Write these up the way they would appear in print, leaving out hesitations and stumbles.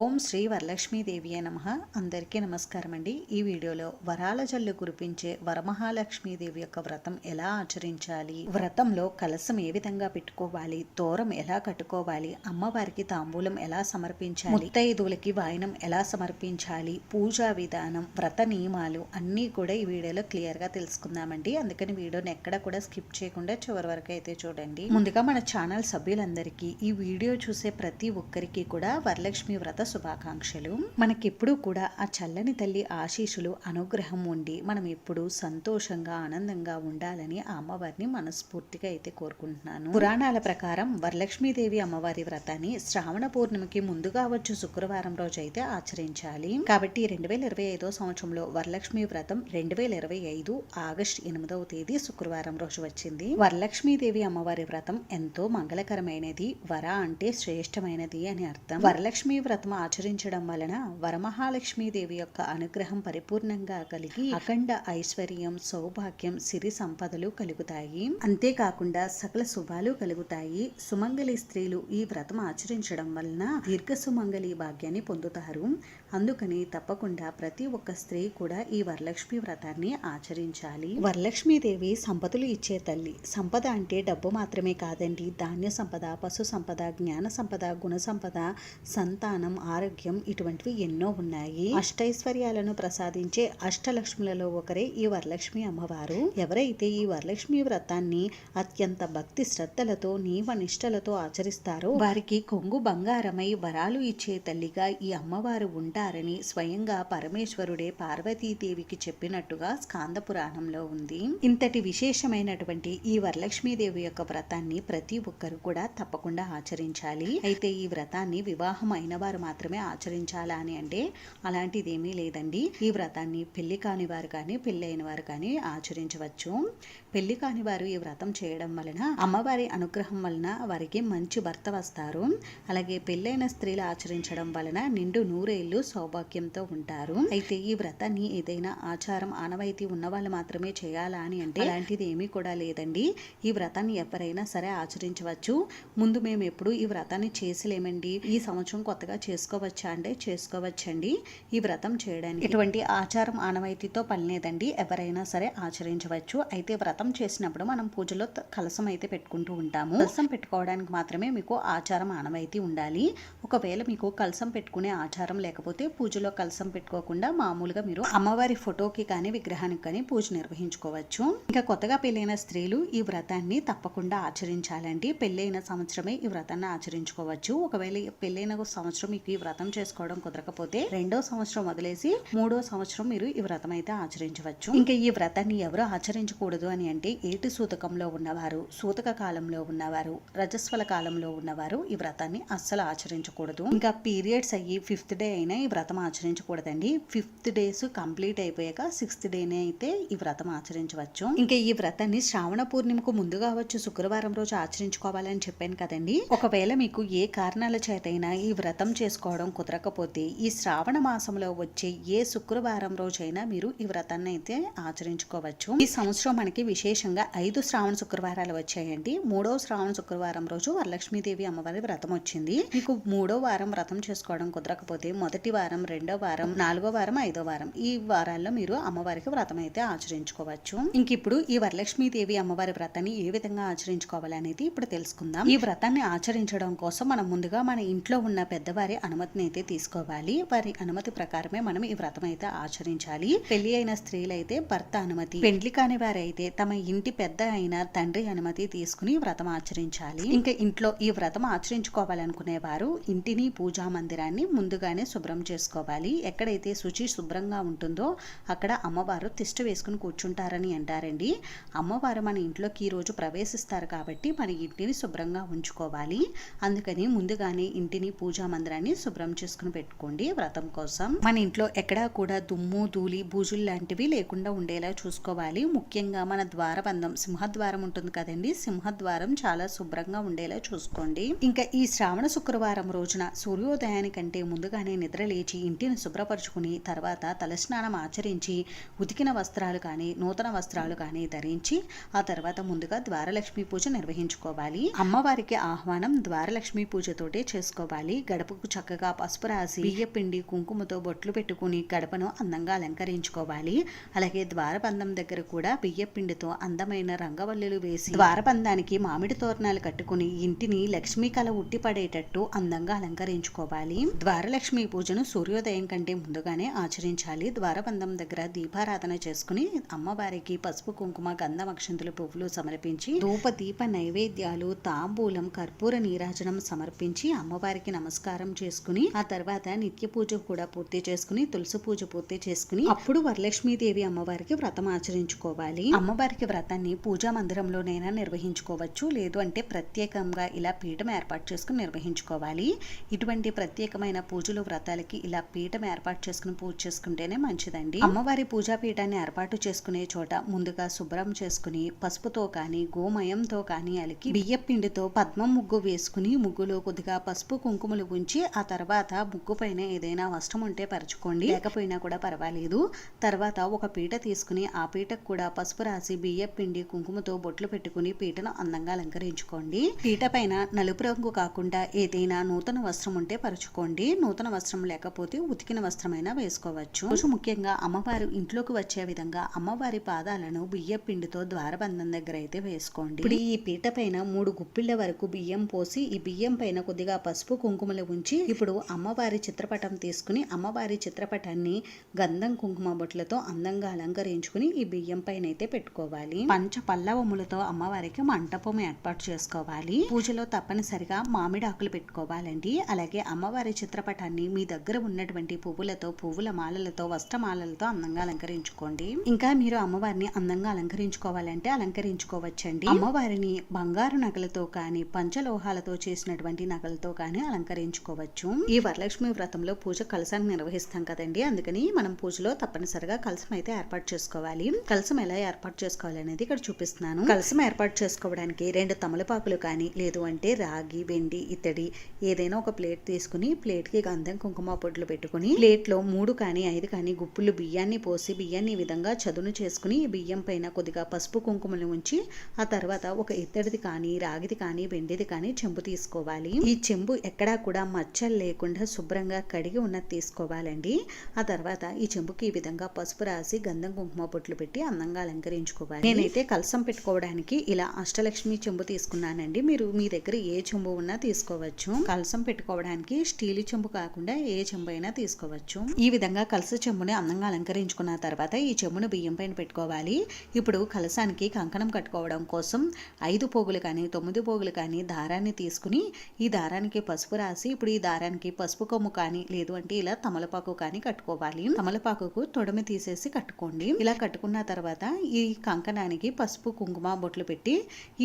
ఓం శ్రీ వరలక్ష్మీదేవియే నమః. అందరికీ నమస్కారం అండి. ఈ వీడియోలో వరాల జల్లు కురిపించే వరమహాలక్ష్మీదేవి యొక్క వ్రతం ఎలా ఆచరించాలి, వ్రతంలో కలసం ఏ విధంగా పెట్టుకోవాలి, తోరం ఎలా కట్టుకోవాలి, అమ్మవారికి తాంబూలం ఎలా సమర్పించాలి, ముత్తైదువులకి వాయనం ఎలా సమర్పించాలి, పూజా విధానం, వ్రత నియమాలు అన్నీ కూడా ఈ వీడియోలో క్లియర్ గా తెలుసుకుందామండి. అందుకని వీడియోని ఎక్కడ కూడా స్కిప్ చేయకుండా చివరి వరకు అయితే చూడండి. ముందుగా మన ఛానల్ సభ్యులందరికీ, ఈ వీడియో చూసే ప్రతి ఒక్కరికి కూడా వరలక్ష్మి వ్రత శుభాకాంక్షలు. మనకెప్పుడు కూడా ఆ చల్లని తల్లి ఆశీస్సులు అనుగ్రహం ఉండి మనం ఎప్పుడు సంతోషంగా ఆనందంగా ఉండాలని ఆ అమ్మవారిని మనస్ఫూర్తిగా అయితే కోరుకుంటున్నాను. పురాణాల ప్రకారం వరలక్ష్మీదేవి అమ్మవారి వ్రతాన్ని శ్రావణ పూర్ణిమకి ముందుగా వచ్చు శుక్రవారం రోజు అయితే ఆచరించాలి. కాబట్టి 2025 సంవత్సరంలో వరలక్ష్మి వ్రతం 2025 ఆగస్టు 8వ తేదీ శుక్రవారం రోజు వచ్చింది. వరలక్ష్మీదేవి అమ్మవారి వ్రతం ఎంతో మంగళకరమైనది. వర అంటే శ్రేష్టమైనది అని అర్థం. వరలక్ష్మి వ్రతం ఆచరించడం వలన వరమహాలక్ష్మీదేవి యొక్క అనుగ్రహం పరిపూర్ణంగా కలిగి అఖండ ఐశ్వర్యం, సౌభాగ్యం, సిరి సంపదలు కలుగుతాయి. అంతేకాకుండా సకల శుభాలు కలుగుతాయి. సుమంగళి స్త్రీలు ఈ వ్రతం ఆచరించడం వలన దీర్ఘ సుమంగళి భాగ్యాన్ని పొందుతారు. అందుకని తప్పకుండా ప్రతి ఒక్క స్త్రీ కూడా ఈ వరలక్ష్మి వ్రతాన్ని ఆచరించాలి. వరలక్ష్మీదేవి సంపదలు ఇచ్చే తల్లి. సంపద అంటే డబ్బు మాత్రమే కాదండి. ధాన్య సంపద, పశు సంపద, జ్ఞాన సంపద, గుణ సంపద, సంతానం, ఆరోగ్యం ఇటువంటివి ఎన్నో ఉన్నాయి. అష్టైశ్వర్యాలను ప్రసాదించే అష్టలక్ష్ములలో ఒకరే ఈ వరలక్ష్మి అమ్మవారు. ఎవరైతే ఈ వరలక్ష్మి వ్రతాన్ని అత్యంత భక్తి శ్రద్ధలతో, నియమ నిష్టలతో ఆచరిస్తారో వారికి కొంగు బంగారమై వరాలు ఇచ్చే తల్లిగా ఈ అమ్మవారు ఉంటారని స్వయంగా పరమేశ్వరుడే పార్వతీదేవికి చెప్పినట్టుగా స్కాంద పురాణంలో ఉంది. ఇంతటి విశేషమైనటువంటి ఈ వరలక్ష్మీదేవి యొక్క వ్రతాన్ని ప్రతి ఒక్కరు కూడా తప్పకుండా ఆచరించాలి. అయితే ఈ వ్రతాన్ని వివాహం అయిన వారు మాత్రమే ఆచరించాలా అని అంటే అలాంటిది ఏమీ లేదండి. ఈ వ్రతాన్ని పెళ్లి కాని వారు కానీ పెళ్ళైన వారు కానీ ఆచరించవచ్చు. పెళ్లి కాని వారు ఈ వ్రతం చేయడం వలన అమ్మవారి అనుగ్రహం వలన వారికి మంచి భర్త వస్తారు. అలాగే పెళ్ళైన స్త్రీలు ఆచరించడం వలన నిండు నూరేళ్లు సౌభాగ్యంతో ఉంటారు. అయితే ఈ వ్రతాన్ని ఏదైనా ఆచారం, ఆనవాయితీ ఉన్న వాళ్ళు మాత్రమే చేయాలా అని అంటే అలాంటిది ఏమీ కూడా లేదండి. ఈ వ్రతాన్ని ఎవరైనా సరే ఆచరించవచ్చు. ముందు మేము ఎప్పుడు ఈ వ్రతాన్ని చేసలేమండి, ఈ సంవత్సరం కొత్తగా చేసుకోవచ్చా అంటే చేసుకోవచ్చండి. ఈ వ్రతం చేయడానికి ఎటువంటి ఆచారం, ఆనవాయితీతో పని లేదండి. ఎవరైనా సరే ఆచరించవచ్చు. అయితే వ్రతం చేసినప్పుడు మనం పూజలో కలసం అయితే పెట్టుకుంటూ ఉంటాము. కలసం పెట్టుకోవడానికి మాత్రమే మీకు ఆచారం, ఆనవాయితీ ఉండాలి. ఒకవేళ మీకు కలసం పెట్టుకునే ఆచారం లేకపోతే పూజలో కలసం పెట్టుకోకుండా మామూలుగా మీరు అమ్మవారి ఫోటోకి కానీ విగ్రహానికి కానీ పూజ నిర్వహించుకోవచ్చు. ఇంకా కొత్తగా పెళ్ళైన స్త్రీలు ఈ వ్రతాన్ని తప్పకుండా ఆచరించాలండి. పెళ్ళైన సంవత్సరమే ఈ వ్రతాన్ని ఆచరించుకోవచ్చు. ఒకవేళ పెళ్ళైన సంవత్సరం మీకు ఈ వ్రతం చేసుకోవడం కుదరకపోతే 2వ సంవత్సరం వదిలేసి 3వ సంవత్సరం మీరు ఈ వ్రతం అయితే ఆచరించవచ్చు. ఇంకా ఈ వ్రతాన్ని ఎవరు ఆచరించకూడదు అని అంటే ఏటి సూతకంలో ఉన్నవారు, సూతక కాలంలో ఉన్నవారు, రజస్వల కాలంలో ఉన్నవారు ఈ వ్రతాన్ని అస్సలు ఆచరించకూడదు. ఇంకా పీరియడ్స్ అయ్యి 5th డే అయినా ఈ వ్రతం ఆచరించకూడదండి. 5th డేస్ కంప్లీట్ అయిపోయాక 6th డేనే అయితే ఈ వ్రతం ఆచరించవచ్చు. ఇంకా ఈ వ్రతాన్ని శ్రావణ పూర్ణిమకు ముందుగా వచ్చు శుక్రవారం రోజు ఆచరించుకోవాలని చెప్పాను కదండి. ఒకవేళ మీకు ఏ కారణాల చేతైనా ఈ వ్రతం చేసుకోవడం కుదరకపోతే ఈ శ్రావణ మాసంలో వచ్చే ఏ శుక్రవారం రోజైనా మీరు ఈ వ్రతాన్ని అయితే ఆచరించుకోవచ్చు. ఈ సంవత్సరం మనకి విశేషంగా 5 శ్రావణ శుక్రవారాలు వచ్చాయండి. 3వ శ్రావణ శుక్రవారం రోజు వరలక్ష్మీదేవి అమ్మవారి వ్రతం వచ్చింది. మీకు 3వ వారం వ్రతం చేసుకోవడం కుదరకపోతే మొదటి వారం, 2వ వారం, 4వ వారం, 5వ వారం ఈ వారాల్లో మీరు అమ్మవారికి వ్రతం అయితే ఆచరించుకోవచ్చు. ఇంక ఇప్పుడు ఈ వరలక్ష్మీదేవి అమ్మవారి వ్రతాన్ని ఏ విధంగా ఆచరించుకోవాలనేది ఇప్పుడు తెలుసుకుందాం. ఈ వ్రతాన్ని ఆచరించడం కోసం మనం ముందుగా మన ఇంట్లో ఉన్న పెద్దవారి అనుమతిని అయితే తీసుకోవాలి. వారి అనుమతి ప్రకారమే మనం ఈ వ్రతం అయితే ఆచరించాలి. పెళ్లి అయిన స్త్రీలైతే భర్త అనుమతి, పెండ్లి కాని వారైతే తమ ఇంటి పెద్ద అయిన తండ్రి అనుమతి తీసుకుని వ్రతం ఆచరించాలి. ఇంకా ఇంట్లో ఈ వ్రతం ఆచరించుకోవాలనుకునే వారు ఇంటిని, పూజా మందిరాన్ని ముందుగానే శుభ్రం చేసుకోవాలి. ఎక్కడైతే శుచి శుభ్రంగా ఉంటుందో అక్కడ అమ్మవారు తిష్ట వేసుకుని కూర్చుంటారని అంటారండి. అమ్మవారు మన ఇంట్లోకి ఈ రోజు ప్రవేశిస్తారు కాబట్టి మన ఇంటిని శుభ్రంగా ఉంచుకోవాలి. అందుకని ముందుగానే ఇంటిని, పూజా మందిరాన్ని శుభ్రం చేసుకుని పెట్టుకోండి. వ్రతం కోసం మన ఇంట్లో ఎక్కడా కూడా దుమ్ము, ధూళి, బూజులు లాంటివి లేకుండా ఉండేలా చూసుకోవాలి. ముఖ్యంగా మన ద్వారబంధం, సింహద్వారం ఉంటుంది కదండి, సింహద్వారం చాలా శుభ్రంగా ఉండేలా చూసుకోండి. ఇంకా ఈ శ్రావణ శుక్రవారం రోజున సూర్యోదయానికంటే ముందుగానే నిద్ర లేచి ఇంటిని శుభ్రపరచుకుని తర్వాత తలస్నానం ఆచరించి ఉతికిన వస్త్రాలు కానీ నూతన వస్త్రాలు కానీ ధరించి ఆ తర్వాత ముందుగా ద్వారలక్ష్మి పూజ నిర్వహించుకోవాలి. అమ్మవారికి ఆహ్వానం ద్వారలక్ష్మి పూజతోటే చేసుకోవాలి. గడపకు చక్కగా పసుపు రాసి బియ్య పిండి కుంకుమతో బొట్లు పెట్టుకుని గడపను అందంగా అలంకరించుకోవాలి. అలాగే ద్వారబంధం దగ్గర కూడా బియ్య పిండితో అందమైన రంగవల్లులు వేసి ద్వారబంధానికి మామిడి తోరణాలు కట్టుకుని ఇంటిని లక్ష్మీ కళ ఉట్టిపడేటట్టు అందంగా అలంకరించుకోవాలి. ద్వారలక్ష్మి పూజను సూర్యోదయం కంటే ముందుగానే ఆచరించాలి. ద్వారబంధం దగ్గర దీపారాధన చేసుకుని అమ్మవారికి పసుపు కుంకుమ గంధం అక్షంతులు పువ్వులు సమర్పించి ధూప దీప నైవేద్యాలు తాంబూలం కర్పూర నీరాజనం సమర్పించి అమ్మవారికి నమస్కారం చేసుకుని ఆ తర్వాత నిత్య పూజ కూడా పూర్తి చేసుకుని తులసి పూజ పూర్తి చేసుకుని అప్పుడు వరలక్ష్మీదేవి అమ్మవారికి వ్రతం ఆచరించుకోవాలి. అమ్మవారికి వ్రతాన్ని పూజా మందిరంలోనైనా నిర్వహించుకోవచ్చు, లేదు అంటే ప్రత్యేకంగా ఇలా పీఠం ఏర్పాటు చేసుకుని నిర్వహించుకోవాలి. ఇటువంటి ప్రత్యేకమైన పూజలు వ్రతాలకి ఇలా పీఠం ఏర్పాటు చేసుకుని పూజ చేసుకుంటేనే మంచిదండి. అమ్మవారి పూజా పీఠాన్ని ఏర్పాటు చేసుకునే చోట ముందుగా శుభ్రం చేసుకుని పసుపుతో కానీ గోమయంతో కానీ అలికి బియ్య పిండితో పద్మం ముగ్గు వేసుకుని ముగ్గులో కొద్దిగా పసుపు కుంకుమలు ఉంచి ఆ తర్వాత ముగ్గు పైన ఏదైనా వస్త్రం ఉంటే పరుచుకోండి, లేకపోయినా కూడా పర్వాలేదు. తర్వాత ఒక పీట తీసుకుని ఆ పీటకు కూడా పసుపు రాసి బియ్య పిండి కుంకుమతో బొట్లు పెట్టుకుని పీటను అందంగా అలంకరించుకోండి. పీట పైన నలుపు రంగు కాకుండా ఏదైనా నూతన వస్త్రం ఉంటే పరుచుకోండి. నూతన వస్త్రం లేకపోతే ఉతికిన వస్త్రమైనా వేసుకోవచ్చు. ముఖ్యంగా అమ్మవారు ఇంట్లోకి వచ్చే విధంగా అమ్మవారి పాదాలను బియ్య పిండితో ద్వారబంధం దగ్గర అయితే వేసుకోండి. ఇప్పుడు ఈ పీట పైన 3 గుప్పిళ్ల వరకు బియ్యం పోసి ఈ బియ్యం పైన కొద్దిగా పసుపు కుంకుమలు ఉంచి ఇప్పుడు అమ్మవారి చిత్రపటం తీసుకుని అమ్మవారి చిత్రపటాన్ని గంధం కుంకుమ బొట్లతో అందంగా అలంకరించుకుని ఈ బియ్యం పైన అయితే పెట్టుకోవాలి. పంచ పల్లవములతో అమ్మవారికి మంటపం ఏర్పాటు చేసుకోవాలి. పూజలో తప్పనిసరిగా మామిడి ఆకులు పెట్టుకోవాలండి. అలాగే అమ్మవారి చిత్రపటాన్ని మీ దగ్గర ఉన్నటువంటి పువ్వుల మాలలతో వస్త్రమాలలతో అందంగా అలంకరించుకోండి. ఇంకా మీరు అమ్మవారిని అందంగా అలంకరించుకోవాలంటే అలంకరించుకోవచ్చండి. అమ్మవారిని బంగారు నగలతో కానీ పంచలోహాలతో చేసినటువంటి నగలతో కానీ అలంకరించుకోవచ్చు. ఈ వరలక్ష్మి వ్రతంలో పూజ కలశాన్ని నిర్వహిస్తాం కదండి, అందుకని మనం పూజలో తప్పనిసరిగా కలశం అయితే ఏర్పాటు చేసుకోవాలి. కలశం ఎలా ఏర్పాటు చేసుకోవాలి అనేది ఇక్కడ చూపిస్తున్నాను. కలశం ఏర్పాటు చేసుకోవడానికి 2 తమలపాకులు కానీ లేదు అంటే రాగి వెండి ఇత్తడి ఏదైనా ఒక ప్లేట్ తీసుకుని ప్లేట్ కి గంధం కుంకుమ పొడ్లు పెట్టుకుని ప్లేట్ లో 3 కానీ 5 కానీ గుప్పులు బియ్యాన్ని పోసి బియ్యాన్ని ఈ విధంగా చదును చేసుకుని బియ్యం పైన కొద్దిగా పసుపు కుంకుమలు ఉంచి ఆ తర్వాత ఒక ఇత్తడిది కానీ రాగిది కానీ వెండిది కానీ చెంబు తీసుకోవాలి. ఈ చెంబు ఎక్కడా కూడా మచ్చలు లేకుండా శుభ్రంగా కడిగి ఉన్నది తీసుకోవాలండి. ఆ తర్వాత ఈ చెంబుకి ఈ విధంగా పసుపు రాసి గంధం కుంకుమ పొట్లు పెట్టి అందంగా అలంకరించుకోవాలి. నేనైతే కలసం పెట్టుకోవడానికి ఇలా అష్టలక్ష్మి చెంబు తీసుకున్నానండి. మీరు మీ దగ్గర ఏ చెంబు ఉన్నా తీసుకోవచ్చు. కలసం పెట్టుకోవడానికి స్టీల్ చెంబు కాకుండా ఏ చెంబు అయినా తీసుకోవచ్చు. ఈ విధంగా కలస చెంబుని అందంగా అలంకరించుకున్న తర్వాత ఈ చెంబును బియ్యం పైన పెట్టుకోవాలి. ఇప్పుడు కలసానికి కంకణం కట్టుకోవడం కోసం 5 పోగులు కానీ 9 పోగులు కానీ దారాన్ని తీసుకుని ఈ దారానికి పసుపు రాసి ఇప్పుడు ఈ దారానికి పసుపు కొమ్ము కానీ లేదు అంటే ఇలా తమలపాకు కానీ కట్టుకోవాలి. తమలపాకుకు తొడమి తీసేసి కట్టుకోండి. ఇలా కట్టుకున్న తర్వాత ఈ కంకణానికి పసుపు కుంకుమ బొట్లు పెట్టి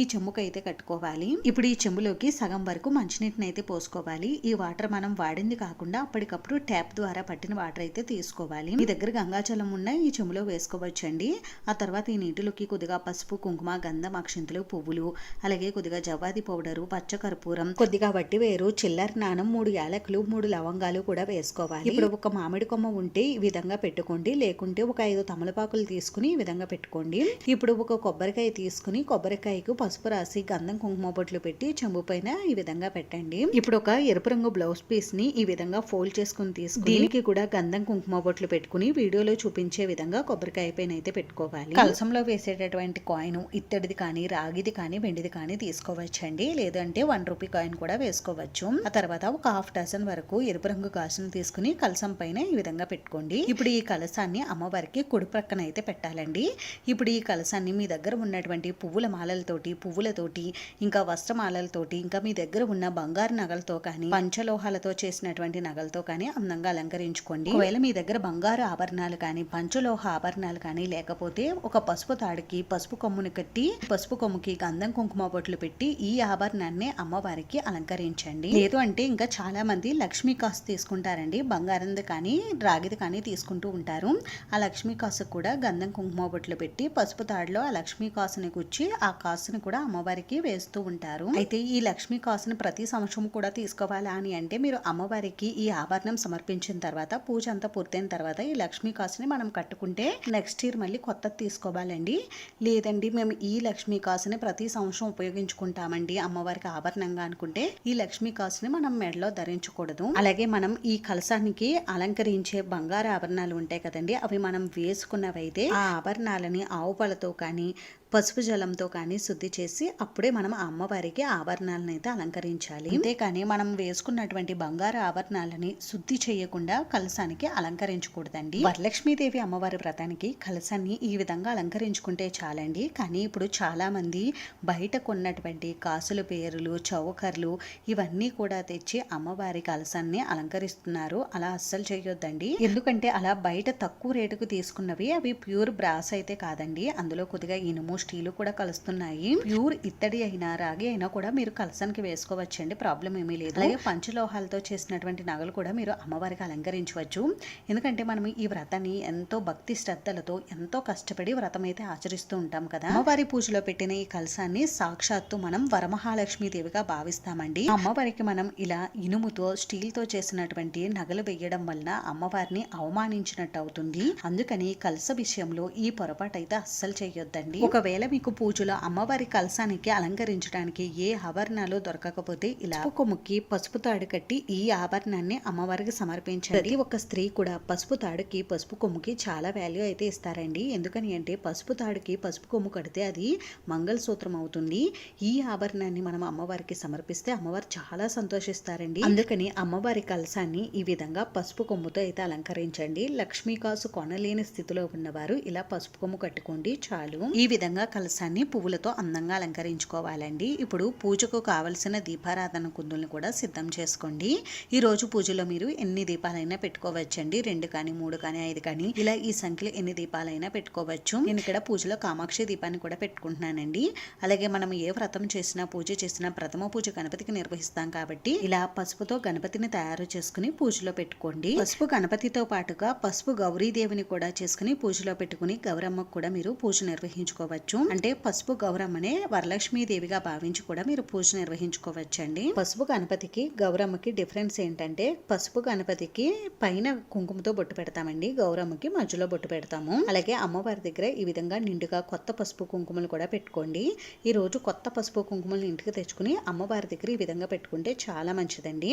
ఈ చెంబుకు అయితే కట్టుకోవాలి. ఇప్పుడు ఈ చెంబులోకి సగం వరకు మంచినీటిని అయితే పోసుకోవాలి. ఈ వాటర్ మనం వాడింది కాకుండా అప్పటికప్పుడు ట్యాప్ ద్వారా పట్టిన వాటర్ అయితే తీసుకోవాలి. మీ దగ్గర గంగాజలం ఉన్న ఈ చెంబులో వేసుకోవచ్చండి. ఆ తర్వాత ఈ నీటిలోకి కొద్దిగా పసుపు కుంకుమ గంధం అక్షంతులు పువ్వులు అలాగే కొద్దిగా జవ్వాది పౌడరు పచ్చకర్పూరం కొద్దిగా వట్టివేరు చిల్లర నాణం 3 యాలకులు 3 లవంగాలు కూడా వేసుకోవాలి. ఇప్పుడు ఒక మామిడి కొమ్మ ఉంటే ఈ విధంగా పెట్టుకోండి, లేకుంటే ఒక 5 తమలపాకులు తీసుకుని ఈ విధంగా పెట్టుకోండి. ఇప్పుడు ఒక కొబ్బరికాయ తీసుకుని కొబ్బరికాయకు పసుపు రాసి గంధం కుంకుమ బొట్లు పెట్టి చెంబు పైన ఈ విధంగా పెట్టండి. ఇప్పుడు ఒక ఎరుపు రంగు బ్లౌజ్ పీస్ ని ఈ విధంగా ఫోల్డ్ చేసుకుని తీసుకుని దీనికి కూడా గంధం కుంకుమ బొట్లు పెట్టుకుని వీడియోలో చూపించే విధంగా కొబ్బరికాయ పైన అయితే పెట్టుకోవాలి. కలసంలో వేసేటటువంటి కాయిన్ ఇత్తడిది కానీ రాగిది కానీ వెండిది కానీ తీసుకోవచ్చండి, లేదంటే 1 రూపీ కాయిన్ కూడా వేసుకోవచ్చు. ఆ తర్వాత ఒక 1/2 డజన్ వరకు ఎరుపు రంగు గాజులు తీసుకుని కలసం పైన ఈ విధంగా పెట్టుకోండి. ఇప్పుడు ఈ కలసాన్ని అమ్మవారికి కుడి ప్రక్కన అయితే పెట్టాలండి. ఇప్పుడు ఈ కలసాన్ని మీ దగ్గర ఉన్నటువంటి పువ్వుల మాలలతోటి పువ్వులతోటి ఇంకా వస్త్రమాలలతోటి ఇంకా మీ దగ్గర ఉన్న బంగారు నగలతో కానీ పంచలోహాలతో చేసినటువంటి నగలతో కానీ అందంగా అలంకరించుకోండి. ఒకవేళ మీ దగ్గర బంగారు ఆభరణాలు కానీ పంచలోహ ఆభరణాలు కానీ లేకపోతే ఒక పసుపు తాడికి పసుపు కొమ్ముని కట్టి పసుపు కొమ్ముకి గంధం కుంకుమ బొట్లు పెట్టి ఈ ఆభరణాన్ని అమ్మవారికి అలంకరించండి. లేదు అంటే ఇంకా చాలా మంది లక్ష్మీ కాసు తీసుకుంటారండి, బంగారంది కానీ రాగిది కానీ తీసుకుంటూ ఉంటారు. ఆ లక్ష్మీ కాసు కూడా గంధం కుంకుమ బొట్లు పెట్టి పసుపు తాడులో ఆ లక్ష్మీ కాసుని గుచ్చి ఆ కాసుని కూడా అమ్మవారికి వేస్తూ ఉంటారు. అయితే ఈ లక్ష్మీ కాసుని ప్రతి సంవత్సరం కూడా తీసుకోవాలా అని అంటే మీరు అమ్మవారికి ఈ ఆభరణం సమర్పించిన తర్వాత పూజ అంతా పూర్తయిన తర్వాత ఈ లక్ష్మీ కాసుని మనం కట్టుకుంటే నెక్స్ట్ ఇయర్ మళ్ళీ కొత్తది తీసుకోవాలండి. లేదండి మేము ఈ లక్ష్మీ కాసుని ప్రతి సంవత్సరం ఉపయోగించుకుంటామండి అమ్మవారికి ఆభరణంగా అనుకుంటే ఈ లక్ష్మీ కాసుని మనం మెడలో అలంకరించకూడదు. అలాగే మనం ఈ కలశానికి అలంకరించే బంగారు ఆభరణాలు ఉంటాయి కదండి, అవి మనం వేసుకున్నవైతే ఆ ఆభరణాలని ఆవు పాలతో కానీ పసుపు జలంతో కానీ శుద్ధి చేసి అప్పుడే మనం ఆ అమ్మవారికి ఆభరణాలను అయితే అలంకరించాలి. అంతేకాని మనం వేసుకున్నటువంటి బంగారు ఆభరణాలని శుద్ధి చేయకుండా కలశానికి అలంకరించకూడదండి. వరలక్ష్మీదేవి అమ్మవారి వ్రతానికి కలశాన్ని ఈ విధంగా అలంకరించుకుంటే చాలండి. కానీ ఇప్పుడు చాలా మంది బయట కొన్నటువంటి కాసుల పేరులు, చౌకర్లు ఇవన్నీ కూడా తెచ్చి అమ్మవారి కలశాన్ని అలంకరిస్తున్నారు. అలా అస్సలు చేయొద్దండి. ఎందుకంటే అలా బయట తక్కువ రేటుకు తీసుకున్నవి అవి ప్యూర్ బ్రాస్ అయితే కాదండి. అందులో కొద్దిగా ఇనుము, స్టీలు కూడా కలుస్తున్నాయి. ప్యూర్ ఇత్తడి అయినా రాగి అయినా కూడా మీరు కలశానికి వేసుకోవచ్చండి, ప్రాబ్లం ఏమీ లేదు. అలాగే పంచలోహాలతో చేసినటువంటి నగలు కూడా మీరు అమ్మవారికి అలంకరించవచ్చు. ఎందుకంటే మనం ఈ వ్రతాన్ని ఎంతో భక్తి శ్రద్ధలతో ఎంతో కష్టపడి వ్రతం అయితే ఆచరిస్తూ ఉంటాం కదా. అమ్మవారి పూజలో పెట్టిన ఈ కలశాన్ని సాక్షాత్తు మనం వరమహాలక్ష్మీదేవిగా భావిస్తామండి. అమ్మవారికి మనం ఇలా ఇనుముతో స్టీల్ తో చేసినటువంటి నగలు వేయడం వలన అమ్మవారిని అవమానించినట్టు అవుతుంది. అందుకని కలశ విషయంలో ఈ పొరపాటు అయితే అస్సలు చేయొద్దండి. ఒకవేళ మీకు పూజలో అమ్మవారి కలశానికి అలంకరించడానికి ఏ ఆభరణాలు దొరకకపోతే ఇలా కొమ్ముకి పసుపు తాడు కట్టి ఈ ఆభరణాన్ని అమ్మవారికి సమర్పించండి. ఒక స్త్రీ కూడా పసుపు తాడుకి పసుపు కొమ్ముకి చాలా వాల్యూ అయితే ఇస్తారండి. ఎందుకని అంటే పసుపు తాడుకి పసుపు కొమ్ము కడితే అది మంగళసూత్రం అవుతుంది. ఈ ఆభరణాన్ని మనం అమ్మవారికి సమర్పిస్తే అమ్మవారు చాలా సంతోషిస్తారండి. అందుకని అమ్మవారి కలశాన్ని ఈ విధంగా పసుపు కొమ్ముతో అయితే అలంకరించండి. లక్ష్మీ కాసు కొనలేని స్థితిలో ఉన్నవారు ఇలా పసుపు కొమ్ము కట్టుకోండి చాలు. ఈ విధంగా కలశాన్ని పువ్వులతో అందంగా అలంకరించుకోవాలండి. ఇప్పుడు పూజకు కావలసిన దీపారాధన కుందుల్ని కూడా సిద్ధం చేసుకోండి. ఈ రోజు పూజలో మీరు ఎన్ని దీపాలైనా పెట్టుకోవచ్చండి. 2 కానీ 3 కానీ 5 కానీ ఇలా ఈ సంఖ్యలో ఎన్ని దీపాలైనా పెట్టుకోవచ్చు. నేను ఇక్కడ పూజలో కామాక్షి దీపాన్ని కూడా పెట్టుకుంటున్నానండి. అలాగే మనం ఏ వ్రతం చేసినా పూజ చేసినా ప్రథమ పూజ గణపతికి నిర్వహిస్తాం కాబట్టి ఇలా పసుపుతో గణపతిని తయారు చేసుకుని పూజలో పెట్టుకోండి. పసుపు గణపతితో పాటుగా పసుపు గౌరీదేవిని కూడా చేసుకుని పూజలో పెట్టుకుని గౌరమ్మకు కూడా మీరు పూజ నిర్వహించుకోవచ్చు. అంటే పసుపు గౌరమ్మనే వరలక్ష్మీదేవిగా భావించి కూడా మీరు పూజ నిర్వహించుకోవచ్చండి. పసుపు గణపతికి గౌరమ్మకి డిఫరెన్స్ ఏంటంటే పసుపు గణపతికి పైన కుంకుమతో బొట్టు పెడతామండి, గౌరమ్మకి మధ్యలో బొట్టు పెడతాము. అలాగే అమ్మవారి దగ్గర ఈ విధంగా నిండుగా కొత్త పసుపు కుంకుమలు కూడా పెట్టుకోండి. ఈ రోజు కొత్త పసుపు కుంకుమలు ఇంటికి తెచ్చుకుని అమ్మవారి దగ్గర ఈ విధంగా పెట్టుకుంటే చాలా మంచిదండి.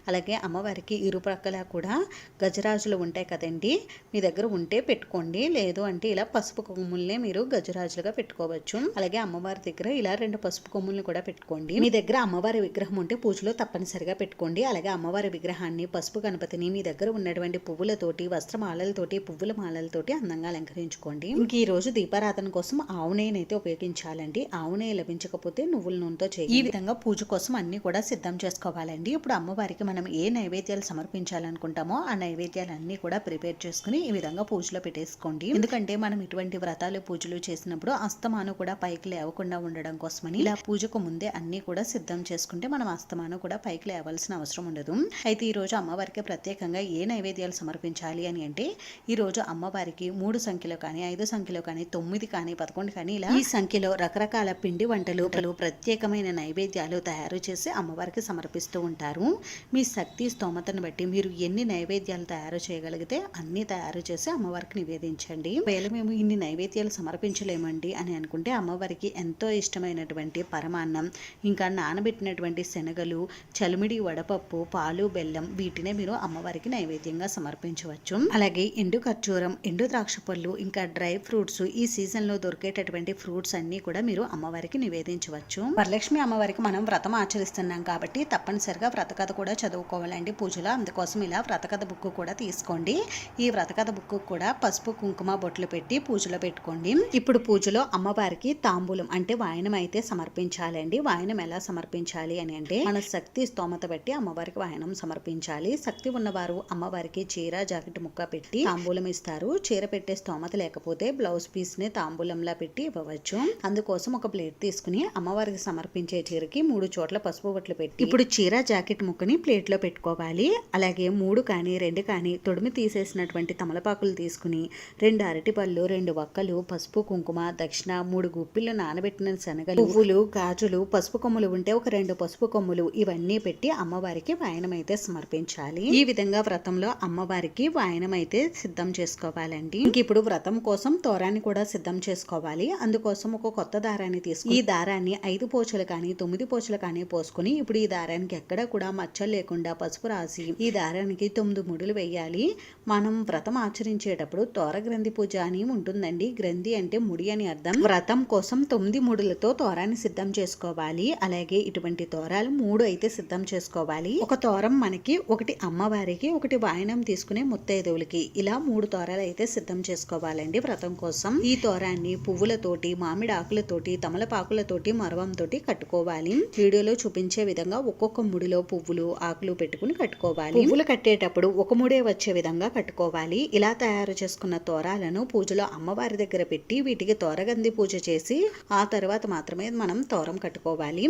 అలాగే అమ్మవారికి ఇరుప్రక్కల కూడా గజరాజులు ఉంటాయి కదండి, మీ దగ్గర ఉంటే పెట్టుకోండి. లేదు అంటే ఇలా పసుపు కుంకుమల్నే మీరు గజరాజులుగా పెట్టుకోవచ్చు. అలాగే అమ్మవారి దగ్గర ఇలా 2 పసుపు కొమ్ములను కూడా పెట్టుకోండి. మీ దగ్గర అమ్మవారి విగ్రహం ఉంటే పూజలో తప్పనిసరిగా పెట్టుకోండి. అలాగే అమ్మవారి విగ్రహాన్ని పసుపు గణపతిని మీ దగ్గర ఉన్నటువంటి పువ్వులతోటి, వస్త్రమాలలతోటి, పువ్వుల మాలలతోటి అందంగా అలంకరించుకోండి. ఇంక ఈ రోజు దీపారాధన కోసం ఆవు నెయ్యినైతే ఉపయోగించాలండి. ఆవు నెయ్యి లభించకపోతే నువ్వుల నూనెతో చేయండి. ఈ విధంగా పూజ కోసం అన్ని కూడా సిద్ధం చేసుకోవాలండి. ఇప్పుడు అమ్మవారికి మనం ఏ నైవేద్యాలు సమర్పించాలనుకుంటామో ఆ నైవేద్యాలన్నీ కూడా ప్రిపేర్ చేసుకుని ఈ విధంగా పూజలో పెట్టేసుకోండి. ఎందుకంటే మనం ఇటువంటి వ్రతాలు పూజలు చేసినప్పుడు అస్తమాను కూడా పైకి లేవకుండా ఉండడం కోసమని ఇలా పూజకు ముందే అన్ని కూడా సిద్ధం చేసుకుంటే మనం అస్తమాను కూడా పైకి లేవాల్సిన అవసరం ఉండదు. అయితే ఈ రోజు అమ్మవారికి ప్రత్యేకంగా ఏ నైవేద్యాలు సమర్పించాలి అని అంటే ఈ రోజు అమ్మవారికి 3 సంఖ్యలో కానీ 5 సంఖ్యలో కానీ 9 కానీ 11 కానీ ఇలా ఈ సంఖ్యలో రకరకాల పిండి వంటలు ప్రత్యేకమైన నైవేద్యాలు తయారు చేసి అమ్మవారికి సమర్పిస్తూ ఉంటారు. మీ శక్తి స్తోమతను బట్టి మీరు ఎన్ని నైవేద్యాలు తయారు చేయగలిగితే అన్ని తయారు చేసి అమ్మవారికి నివేదించండి. ఒకవేళ మేము ఇన్ని నైవేద్యాలు సమర్పించలేమండి అని అనుకుంటే అమ్మవారికి ఎంతో ఇష్టమైనటువంటి పరమాన్నం, ఇంకా నానబెట్టినటువంటి శనగలు, చలిమిడి వడపప్పు, పాలు, బెల్లం వీటినే మీరు అమ్మవారికి నైవేద్యంగా సమర్పించవచ్చు. అలాగే ఎండు ఖర్జూరం, ఎండు ద్రాక్ష పళ్ళు, ఇంకా డ్రై ఫ్రూట్స్, ఈ సీజన్ లో దొరికేటటువంటి ఫ్రూట్స్ అన్ని కూడా మీరు అమ్మవారికి నివేదించవచ్చు. వరలక్ష్మి అమ్మవారికి మనం వ్రతం ఆచరిస్తున్నాం కాబట్టి తప్పనిసరిగా వ్రతకథ కూడా చదువుకోవాలండి పూజలో. అందుకోసం ఇలా వ్రతకథ బుక్ కూడా తీసుకోండి. ఈ వ్రతకథ బుక్ కూడా పసుపు కుంకుమ బొట్లు పెట్టి పూజలో పెట్టుకోండి. ఇప్పుడు పూజలో అమ్మవారికి తాంబూలం అంటే వాయనం అయితే సమర్పించాలండి. వాయనం ఎలా సమర్పించాలి అని అంటే మన శక్తి స్తోమత బట్టి అమ్మవారికి వాయనం సమర్పించాలి. శక్తి ఉన్నవారు అమ్మవారికి చీర, జాకెట్ ముక్క పెట్టి తాంబూలం ఇస్తారు. చీర పెట్టే స్తోమత లేకపోతే బ్లౌజ్ పీస్ ని తాంబూలంలా పెట్టి ఇవ్వవచ్చు. అందుకోసం ఒక ప్లేట్ తీసుకుని అమ్మవారికి సమర్పించే చీరకి 3 చోట్ల పసుపు బొట్లు పెట్టి ఇప్పుడు చీర, జాకెట్ ముక్కని ప్లేట్ లో పెట్టుకోవాలి. అలాగే 3 కానీ 2 కానీ తొడిమి తీసేసినటువంటి తమలపాకులు తీసుకుని 2 అరటిపళ్ళు, 2 వక్కలు, పసుపు కుంకుమ, దక్షిణ దక్షిణ, 3 గుప్పిళ్ళు నానబెట్టిన శనగలు, పువ్వులు, గాజులు, పసుపు కొమ్ములు ఉంటే ఒక 2 పసుపు కొమ్ములు ఇవన్నీ పెట్టి అమ్మవారికి వాయనం అయితే సమర్పించాలి. ఈ విధంగా వ్రతంలో అమ్మవారికి వాయనం అయితే సిద్ధం చేసుకోవాలండి. ఇంక ఇప్పుడు వ్రతం కోసం తోరాన్ని కూడా సిద్ధం చేసుకోవాలి. అందుకోసం ఒక కొత్త దారాన్ని తీసుకుని ఈ దారాన్ని 5 పోచలు కానీ 9 పోచలు కానీ పోసుకుని ఇప్పుడు ఈ దారానికి ఎక్కడ కూడా మచ్చలు లేకుండా పసుపు రాసి ఈ దారానికి 9 ముడులు వేయాలి. మనం వ్రతం ఆచరించేటప్పుడు తోర గ్రంథి పూజ అని ఉంటుందండి. గ్రంథి అంటే ముడి అని అర్థం. వ్రతం కోసం 9 ముడులతో తోరాన్ని సిద్ధం చేసుకోవాలి. అలాగే ఇటువంటి తోరాలు 3 అయితే సిద్ధం చేసుకోవాలి. ఒక తోరం మనకి, ఒకటి అమ్మవారికి, ఒకటి వాయనం తీసుకునే ముత్తైదువులకి, ఇలా 3 తోరాలు అయితే సిద్ధం చేసుకోవాలండి వ్రతం కోసం. ఈ తోరాన్ని పువ్వులతోటి, మామిడి ఆకులతోటి, తమలపాకులతోటి, మరవంతోటి కట్టుకోవాలి. వీడియోలో చూపించే విధంగా ఒక్కొక్క ముడిలో పువ్వులు, ఆకులు పెట్టుకుని కట్టుకోవాలి. పువ్వులు కట్టేటప్పుడు ఒక ముడే వచ్చే విధంగా కట్టుకోవాలి. ఇలా తయారు చేసుకున్న తోరాలను పూజలో అమ్మవారి దగ్గర పెట్టి వీటికి తోరగంది పూజ చేసి ఆ తర్వాత మాత్రమే మనం తోరం కట్టుకోవాలి.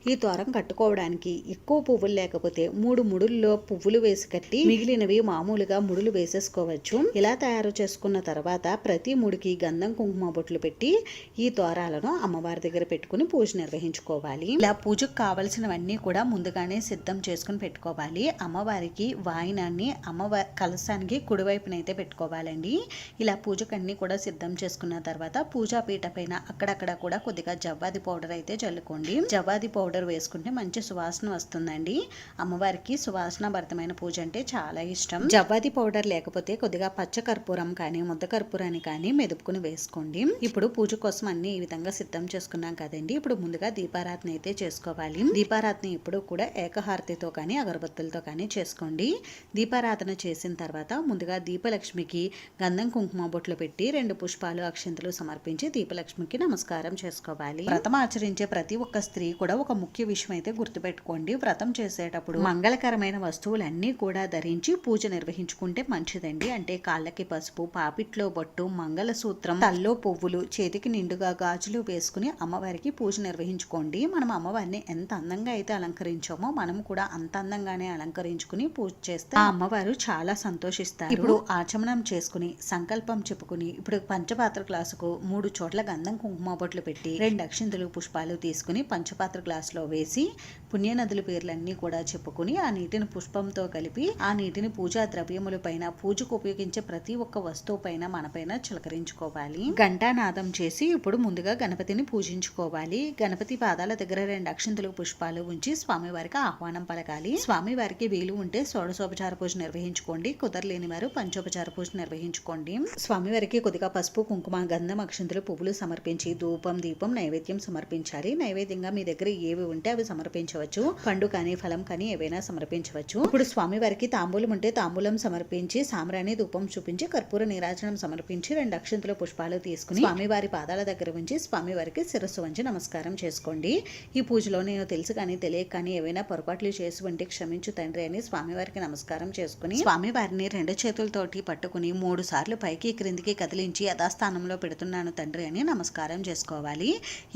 ఈ తోరం కట్టుకోవడానికి ఎక్కువ పువ్వులు లేకపోతే 3 ముడుల్లో పువ్వులు వేసి కట్టి మిగిలినవి మామూలుగా ముడులు వేసేసుకోవచ్చు. ఇలా తయారు చేసుకున్న తర్వాత ప్రతి ముడికి గంధం కుంకుమ బొట్లు పెట్టి ఈ తోరాలను అమ్మవారి దగ్గర పెట్టుకుని పూజ నిర్వహించుకోవాలి. ఇలా పూజకు కావలసినవన్నీ కూడా ముందుగానే సిద్ధం చేసుకుని పెట్టుకోవాలి. అమ్మవారికి వాయినాన్ని అమ్మవారి కలశానికి కుడివైపునైతే పెట్టుకోవాలండి. ఇలా పూజకన్నీ కూడా సిద్ధం చేసుకున్న తర్వాత పూజా పీట పైన అక్కడక్కడ కూడా కొద్దిగా జవ్వాది పౌడర్ అయితే చల్లుకోండి. జవ్వాది పౌడర్ వేసుకుంటే మంచి సువాసన వస్తుందండి. అమ్మవారికి సువాసన భరితమైన పూజ అంటే చాలా ఇష్టం. జవ్వాది పౌడర్ లేకపోతే కొద్దిగా పచ్చ కర్పూరం కానీ ముద్ద కర్పూరాన్ని కానీ మెదుపుకుని వేసుకోండి. ఇప్పుడు పూజ కోసం అన్ని ఈ విధంగా సిద్ధం చేసుకున్నాం కదండి. ఇప్పుడు ముందుగా దీపారాధన అయితే చేసుకోవాలి. దీపారాధన ఇప్పుడు కూడా ఏకహారతితో కానీ అగరబత్తులతో కానీ చేసుకోండి. దీపారాధన చేసిన తర్వాత ముందుగా దీపలక్ష్మికి గంధం కుంకుమ బొట్లు పెట్టి 2 పుష్పాలు, అక్షంతలు సమర్పించి దీపలక్ష్మికి నమస్కారం చేసుకోవాలి. వ్రతం ఆచరించే ప్రతి ఒక్క స్త్రీ కూడా ఒక ముఖ్య విషయం అయితే గుర్తుపెట్టుకోండి. వ్రతం చేసేటప్పుడు మంగళకరమైన వస్తువులన్నీ కూడా ధరించి పూజ నిర్వహించుకుంటే మంచిదండి. అంటే కాళ్ళకి పసుపు, పాపిట్లో బొట్టు, మంగళసూత్రం, తల్లో పువ్వులు, చేతికి నిండుగా గాజులు వేసుకుని అమ్మవారికి పూజ నిర్వహించుకోండి. మనం అమ్మవారిని ఎంత అందంగా అయితే అలంకరించామో మనం కూడా అంత అందంగానే అలంకరించుకుని పూజ చేస్తే ఆ అమ్మవారు చాలా సంతోషిస్తారు. ఇప్పుడు ఆచమనం చేసుకుని సంకల్పం చెప్పుకుని ఇప్పుడు పంచపాత్ర గ్లాసుకు 3 చోట్ల గంధం కుంకుమ బొట్లు పెట్టి 2 అక్షింతలు, పుష్పాలు తీసుకుని పంచపాత్ర గ్లాసులో వేసి పుణ్యనదుల పేర్లన్నీ కూడా చెప్పుకుని ఆ నీటిని పుష్పంతో కలిపి ఆ నీటిని పూజా ద్రవ్యముల పైన, పూజకు ఉపయోగించే ప్రతి ఒక్క వస్తువు పైన మనపైన చిలకరించుకోవాలి. ఘంటానాదం చేసి ఇప్పుడు ముందుగా గణపతిని పూజించుకోవాలి. గణపతి పాదాల దగ్గర 2 అక్షింతలు, పుష్పాలు ఉంచి స్వామివారికి ఆహ్వానం పలకాలి. స్వామివారికి వీలు ఉంటే షోడశోపచార పూజ నిర్వహించుకోండి. కుదరలేని వారు పంచోపచార పూజ నిర్వహించుకోండి. స్వామివారికి కొద్దిగా పసుపు, కుంకుమ, గంధం, అక్షంతలు, పువ్వులు సమర్పించి ధూపం, దీపం, నైవేద్యం సమర్పించాలి. నైవేద్యంగా మీ దగ్గర ఏవి ఉంటే అవి సమర్పించవచ్చు. పండు కానీ ఫలం కానీ ఏవైనా సమర్పించవచ్చు. ఇప్పుడు స్వామివారికి తాంబూలం ఉంటే తాంబూలం సమర్పించి సాంబ్రాణి ధూపం చూపించి కర్పూర నీరాజనం సమర్పించి 2 అక్షంతలు, పుష్పాలు తీసుకుని స్వామివారి పాదాల దగ్గర ఉంచి స్వామివారికి శిరస్సు వంచి నమస్కారం చేసుకోండి. ఈ పూజలో నేను తెలుసు కానీ తెలియక కానీ ఏవైనా పొరపాట్లు చేసి ఉంటే క్షమించు తండ్రి అని స్వామివారికి నమస్కారం చేసుకుని స్వామివారిని 2 చేతులతోటి పట్టుకుని 3 సార్లు పైకి క్రిందికి కదిలించి యథాస్థానంలో పెడుతున్నాను తండ్రి అని నమస్కారం చేసుకోవాలి.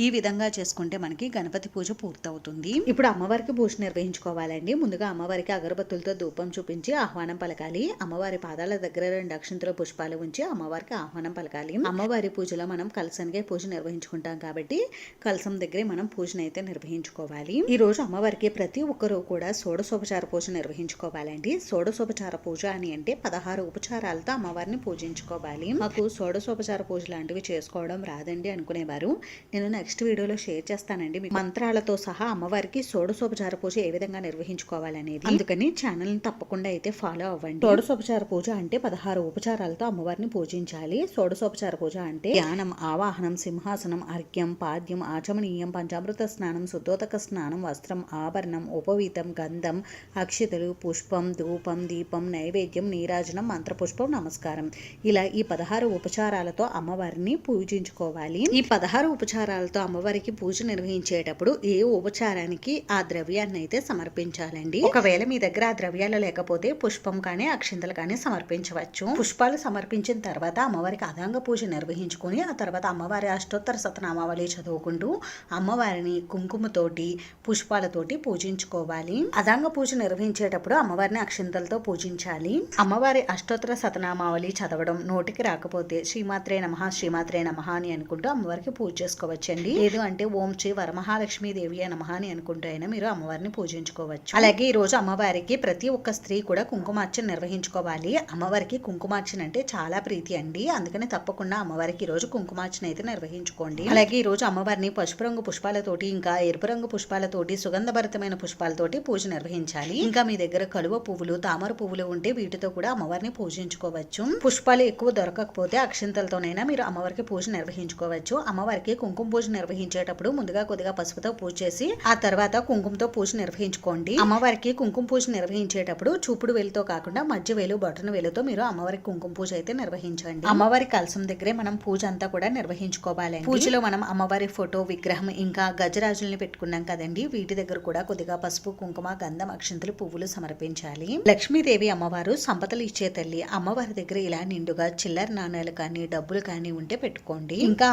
ఈ విధంగా చేసుకుంటే మనకి గణపతి పూజ పూర్తవుతుంది. ఇప్పుడు అమ్మవారికి పూజ నిర్వహించుకోవాలండి. ముందుగా అమ్మవారికి అగరబత్తులతో ధూపం చూపించి ఆహ్వానం పలకాలి. అమ్మవారి పాదాల దగ్గర 2 అక్షంతల పుష్పాలు ఉంచి అమ్మవారికి ఆహ్వానం పలకాలి. అమ్మవారి పూజలో మనం కలసానికే పూజ నిర్వహించుకుంటాం కాబట్టి కలసం దగ్గరే మనం పూజనైతే నిర్వహించుకోవాలి. ఈ రోజు అమ్మవారికి ప్రతి ఒక్కరూ కూడా షోడశోపచార పూజ నిర్వహించుకోవాలండి. షోడశోపచార పూజ అని అంటే 16 ఉపచారాలతో అమ్మవారిని పూజించుకోవాలి. మాకు షోడశోపచార పూజ లాంటివి చేసుకోవడం రాదండి అనుకునేవారు నేను నెక్స్ట్ వీడియోలో షేర్ చేస్తానండి. మంత్రాలతో సహా అమ్మవారికి షోడశోపచార పూజ ఏ విధంగా నిర్వహించుకోవాలనేది. అందుకని ఛానల్ ని తప్పకుండా అయితే ఫాలో అవ్వండి. షోడశోపచార పూజ అంటే 16 ఉపచారాలతో అమ్మవారిని పూజించాలి. షోడశోపచార పూజ అంటే ధ్యానం, ఆవాహనం, సింహాసనం, అర్ఘ్యం, పాద్యం, ఆచమనీయం, పంచామృత స్నానం, శుద్ధోదక స్నానం, వస్త్రం, ఆభరణం, ఉపవీతం, గంధం, అక్షితలు, పుష్పం, ధూపం, దీపం, నైవేద్యం, నీరాజనం, మంత్రపుష్పం, నమస్కారం. ఇలా ఈ 16 ఉపచారాలతో అమ్మవారిని పూజించుకోవాలి. ఈ 16 ఉపచారాలతో అమ్మవారికి పూజ నిర్వహించేటప్పుడు ఏ ఉపచారానికి ఆ ఆ ద్రవ్యాన్ని అయితే సమర్పించాలండి. ఒకవేళ మీ దగ్గర ఆ ద్రవ్యాలు లేకపోతే పుష్పం కానీ అక్షింతలు కానీ సమర్పించవచ్చు. పుష్పాలు సమర్పించిన తర్వాత అమ్మవారికి అదాంగ పూజ నిర్వహించుకొని ఆ తర్వాత అమ్మవారి అష్టోత్తర శతనామావళి చదువుకుంటూ అమ్మవారిని కుంకుమతోటి పుష్పాలతోటి పూజించుకోవాలి. అదాంగ పూజ నిర్వహించేటప్పుడు అమ్మవారిని అక్షింతలతో పూజించాలి. అమ్మవారి అష్టోత్తర శతనామావళి చదవడం నోటికి రాకపోతే శ్రీమాత్రే నమః అని అనుకుంటూ అమ్మవారికి పూజ చేసుకోవచ్చండి. లేదు అంటే ఓం శ్రీ వరమహాలక్ష్మీ దేవి నమః అని అనుకుంటూ అయినా మీరు అమ్మవారిని పూజించుకోవచ్చు. అలాగే ఈ రోజు అమ్మవారికి ప్రతి ఒక్క స్త్రీ కూడా కుంకుమార్చన నిర్వహించుకోవాలి. అమ్మవారికి కుంకుమార్చన అంటే చాలా ప్రీతి అండి. అందుకని తప్పకుండా అమ్మవారికి ఈ రోజు కుంకుమార్చన అయితే నిర్వహించుకోండి. అలాగే ఈ రోజు అమ్మవారిని పసుపు రంగు పుష్పాలతోటి ఇంకా ఎరుపు రంగు పుష్పాలతోటి సుగంధభరితమైన పుష్పాలతోటి పూజ నిర్వహించాలి. ఇంకా మీ దగ్గర కలువ పువ్వులు తామర పువ్వులు ఉంటే వీటితో కూడా అమ్మవారిని పూజించుకోవచ్చు. పుష్పాలు ఎక్కువ దొరకకపోతే అక్షింతలతోనైనా మీరు అమ్మవారికి పూజ నిర్వహించుకోవచ్చు. అమ్మవారికి కుంకుమ పూజ నిర్వహించేటప్పుడు ముందుగా కొద్దిగా పసుపుతో పూజ చేసి ఆ తర్వాత కుంకుమతో పూజ నిర్వహించుకోండి. అమ్మవారికి కుంకుమ పూజ నిర్వహించేటప్పుడు చూపుడు వేలుతో కాకుండా మధ్య వేలు బొటన వేలుతో మీరు అమ్మవారికి కుంకుమ పూజ అయితే నిర్వహించండి. అమ్మవారి కలసం దగ్గరే మనం పూజ అంతా కూడా నిర్వహించుకోవాలి. పూజలో మనం అమ్మవారి ఫోటో విగ్రహం ఇంకా గజరాజుల్ని పెట్టుకున్నాం కదండి, వీటి దగ్గర కూడా కొద్దిగా పసుపు కుంకుమ గంధం అక్షింతలు పువ్వులు సమర్పించాలి. లక్ష్మీదేవి అమ్మవారు సంపదలు ఇచ్చే తల్లి. అమ్మవారి దగ్గర ఇలా నిండుగా చిల్లర నాణాలు కానీ డబ్బులు కానీ ఉంటే పెట్టుకోండి. ఇంకా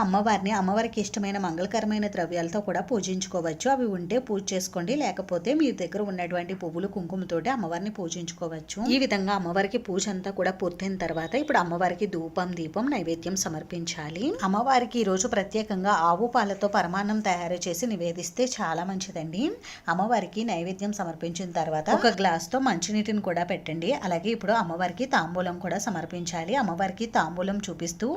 అమ్మవారికి ఇష్టమైన మంగళకరమైన ద్రవ్యాలతో కూడా పూజించుకోవచ్చు. అవి ఉంటే పూజ చేసుకోండి, లేకపోతే మీ దగ్గర ఉన్నటువంటి పువ్వులు కుంకుమతోటి అమ్మవారిని పూజించుకోవచ్చు. ఈ విధంగా అమ్మవారికి పూజ అంతా కూడా పూర్తయిన తర్వాత ఇప్పుడు అమ్మవారికి ధూపం దీపం నైవేద్యం సమర్పించాలి. అమ్మవారికి ఈ రోజు ప్రత్యేకంగా ఆవు పాలతో పరమాన్నం తయారు చేసి నివేదిస్తే చాలా మంచిదండి. అమ్మవారికి నైవేద్యం సమర్పించిన తర్వాత ఒక గ్లాస్ తో మంచినీటిని కూడా పెట్టండి. అలాగే ఇప్పుడు అమ్మవారికి తాంబూలం కూడా సమర్పించాలి. అమ్మవారికి తాంబూలం చూపిస్తూ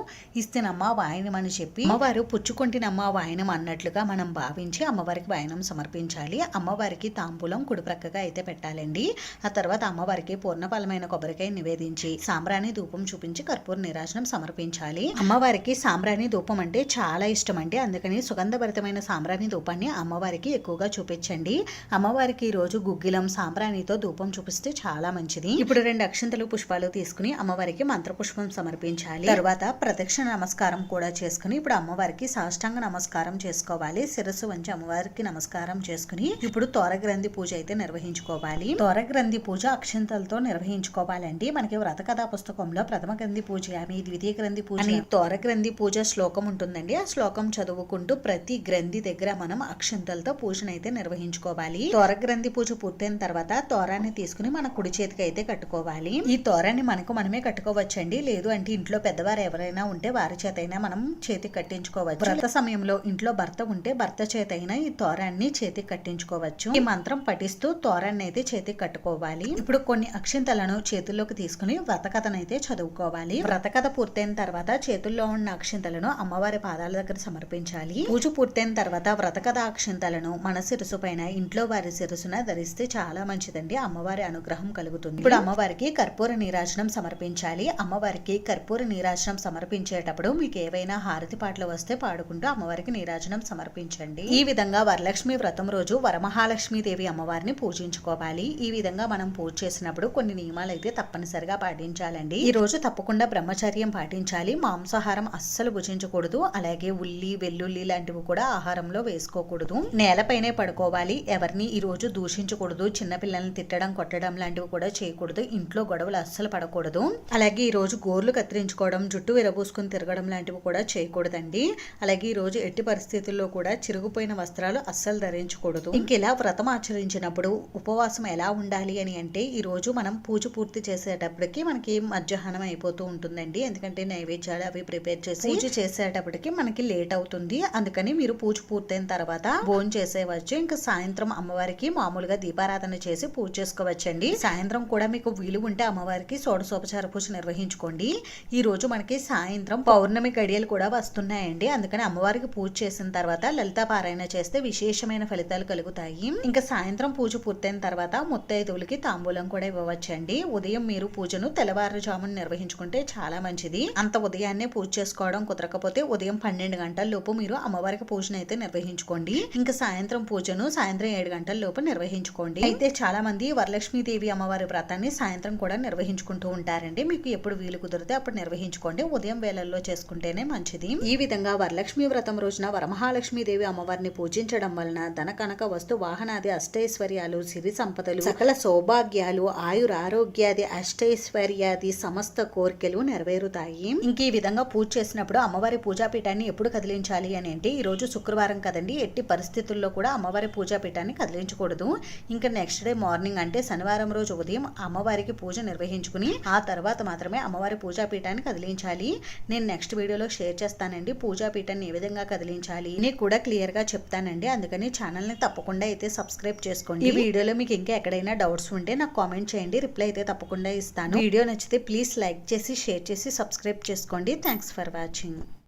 ఇస్తేనమ్మా వాయనం అని చెప్పి అమ్మవారు పుచ్చుకొంటినమ్మా వాయనం అన్నట్లుగా మనం భావించి అమ్మవారికి వాయనం సమర్పించాలి. అమ్మవారికి తాంబూలం కుడి ప్రక్కగా అయితే పెట్టాలండి. ఆ తర్వాత అమ్మవారికి పూర్ణఫలమైన కొబ్బరికాయ నివేదించి సాంబ్రాణి ధూపం చూపించి కర్పూర నీరాజనం సమర్పించాలి. అమ్మవారికి సాంబ్రాణి ధూపం అంటే చాలా ఇష్టం అండి. అందుకని సుగంధభరితమైన సాంబ్రాణి ధూపాన్ని అమ్మవారికి ఎక్కువగా చూపించండి. అమ్మవారికి ఈ రోజు గుగ్గిలం సాంబ్రాణితో ధూపం చూపిస్తే చాలా మంచిది. ఇప్పుడు 2 అక్షంతలు పుష్పాలు తీసుకుని అమ్మవారికి మంత్రపుష్పం సమర్పించాలి. తర్వాత ప్రదక్షిణ నమస్కారం కూడా చేసుకుని ఇప్పుడు అమ్మవారికి సాష్టాంగ నమస్కారం చేసుకోవాలి. శిరస్సు వంచి అమ్మవారికి నమస్కారం చేసుకుని ఇప్పుడు తోరగ్రంథి పూజ అయితే నిర్వహించుకోవాలి. తోరగ్రంథి పూజ అక్షంతలతో నిర్వహించుకోవాలండి. మనకి వ్రత కథా పుస్తకంలో ప్రథమ గ్రంథి పూజ అని ద్వితీయ గ్రంథి పూజ అని తోరగ్రంథి పూజ శ్లోకం ఉంటుందండి. ఆ శ్లోకం చదువుకుంటూ ప్రతి గ్రంథి దగ్గర మనం అక్షంతలతో పూజనైతే నిర్వహించుకోవాలి. తోరగ్రంథి పూజ పూర్తయిన తర్వాత తోరాన్ని తీసుకుని మన కుడి చేతికి అయితే కట్టుకోవాలి. ఈ తోరాన్ని మనమే కట్టుకోవచ్చండి. లేదు అంటే ఇంట్లో పెద్దవారు ఎవరైనా ఉంటే వారి చేతైనా మనం చేతికి కట్టించుకోవచ్చు. వ్రత సమయంలో ఇంట్లో భర్త ఉంటే భర్త చేతైనా ఈ తోరాన్ని చేతికి కట్టించుకోవచ్చు. ఈ మంత్రం పఠిస్తూ తోరాన్ని అయితే చేతికి కట్టుకోవాలి. ఇప్పుడు కొన్ని అక్షింతలను చేతుల్లోకి తీసుకుని వ్రతకథనైతే చదువుకోవాలి. వ్రతకథ పూర్తయిన తర్వాత చేతుల్లో ఉన్న అక్షింతలను అమ్మవారి పాదాల దగ్గర సమర్పించాలి. పూజ పూర్తయిన తర్వాత వ్రతకథ అక్షింతలను మన శిరసు పైన ఇంట్లో వారి శిరసున ధరిస్తే చాలా మంచిదండి. అమ్మవారి అనుగ్రహం కలుగుతుంది. ఇప్పుడు అమ్మవారికి కర్పూర నీరాజనం సమర్పించాలి. అమ్మవారికి కర్పూర నీరాజనం సమర్పించేటప్పుడు మీకు ఏవైనా హారతి పాటలు వస్తే పాడుకుంటూ అమ్మవారికి నీరాజనం సమర్పించండి. ఈ విధంగా వరలక్ష్మి వ్రతం రోజు వరమహాలక్ష్మి దేవి అమ్మవారిని పూజించుకోవాలి. ఈ విధంగా మనం పూజ చేసినప్పుడు కొన్ని నియమాలు అయితే తప్పనిసరిగా పాటించాలండి. ఈ రోజు తప్పకుండా బ్రహ్మచర్యం పాటించాలి. మాంసాహారం అస్సలు భుజించకూడదు. అలాగే ఉల్లి వెల్లుల్లి లాంటివి కూడా ఆహారంలో వేసుకోకూడదు. నేలపైనే పడుకోవాలి. ఎవరిని ఈ రోజు దూషించకూడదు. చిన్నపిల్లల్ని తిట్టడం కొట్టడం లాంటివి కూడా చేయకూడదు. ఇంట్లో గొడవలు అస్సలు పడకూడదు. అలాగే ఈ రోజు గోర్లు కత్తిరించుకోవడం జుట్టు విరబూసుకుని తిరగడం లాంటివి కూడా చేయకూడదండి. అలాగే ఈ రోజు ఎట్టి పరిస్థితుల్లో కూడా చిరుగుపోయిన వస్త్రాలు అస్సలు ధరించకూడదు. ఇంకెలా వ్రతం ఆచరించినప్పుడు ఉపవాసం ఎలా ఉండాలి అని అంటే ఈ రోజు మనం పూజ పూర్తి చేసేటప్పటికి మనకి మధ్యాహ్నం అయిపోతూ ఉంటుందండి. ఎందుకంటే నైవేద్యాలు అవి ప్రిపేర్ చేసి పూజ చేసేటప్పటికి మనకి లేట్ అవుతుంది. అందుకని మీరు పూజ పూర్తయిన తర్వాత భోజనం చేసేవచ్చు. ఇంకా సాయంత్రం అమ్మవారికి మామూలుగా దీపారాధన చేసి పూజ చేసుకోవచ్చండి. సాయంత్రం కూడా మీకు వీలు ఉంటే అమ్మవారికి షోడశోపచార పూజ నిర్వహించుకోండి. ఈ రోజు మనకి సాయంత్రం పౌర్ణమి గడియలు కూడా వస్తున్నాయండి. అందుకని అమ్మవారికి పూజ చేసిన తర్వాత లలితా పారాయణ చేస్తే విశేషమైన ఫలితాలు కలుగుతాయి. ఇంకా సాయంత్రం పూజ పూర్తయిన తర్వాత ముత్తైదువులకి తాంబూలం కూడా ఇవ్వవచ్చండి. ఉదయం మీరు పూజను తెల్లవారుజామున నిర్వహించుకుంటే చాలా మంచిది. అంత ఉదయాన్నే పూజ చేసుకోవడం కుదరకపోతే ఉదయం 12 గంటల లోపు మీరు అమ్మవారికి పూజను అయితే నిర్వహించుకోండి. ఇంకా సాయంత్రం పూజను సాయంత్రం 7 గంటల లోపు నిర్వహించుకోండి. అయితే చాలా మంది వరలక్ష్మీదేవి అమ్మవారి వ్రతాన్ని సాయంత్రం కూడా నిర్వహించుకుంటూ ఉంటారండి. మీకు ఎప్పుడు వీలు కుదిరితే అప్పుడు నిర్వహించుకోండి. ఉదయం వేళల్లో చేసుకుంటేనే మంచిది. ఈ విధంగా వరలక్ష్మి వ్రతం రోజున వరమహాలక్ష్మీదేవి అమ్మవారిని పూజించడం వలన ధన కనక వస్తు వాహనాది అష్టైశ్వర్యాలు, సిరి సంపదలు, సకల సౌభాగ్యాలు, ఆయురారోగ్యాది అష్టైశ్వర్యాది సమస్త కోరికలు నెరవేరుతాయి. ఇంక ఈ విధంగా పూజ చేసినప్పుడు అమ్మవారి పూజాపీఠాన్ని ఎప్పుడు కదిలించాలి అని అంటే, ఈరోజు శుక్రవారం కదండి, ఎట్టి పరిస్థితుల్లో కూడా అమ్మవారి పూజాపీఠాన్ని కదిలించకూడదు. ఇంకా నెక్స్ట్ డే మార్నింగ్ అంటే శనివారం రోజు ఉదయం అమ్మవారికి పూజ నిర్వహించుకుని ఆ తర్వాత మాత్రమే అమ్మవారి పూజాపీఠాన్ని కదిలించాలి. నేను నెక్స్ట్ వీడియోలో షేర్ చేస్తానండి పూజాపీఠాన్ని ఏ విధంగా కదిలించాలి నీకు కూడా క్లియర్ గా చెప్తానండి. అందుకని ఛానల్ ని తప్పకుండా అయితే సబ్స్క్రైబ్ చేసుకోండి. ఈ వీడియోలో మీకు ఇంకా ఎక్కడైనా డౌట్స్ ఉంటే నాకు కామెంట్ చేయండి, రిప్లై అయితే తప్పకుండా ఇస్తాను. వీడియో నచ్చితే ప్లీజ్ లైక్ చేసి షేర్ చేసి సబ్స్క్రైబ్ చేసుకోండి. Thanks for watching.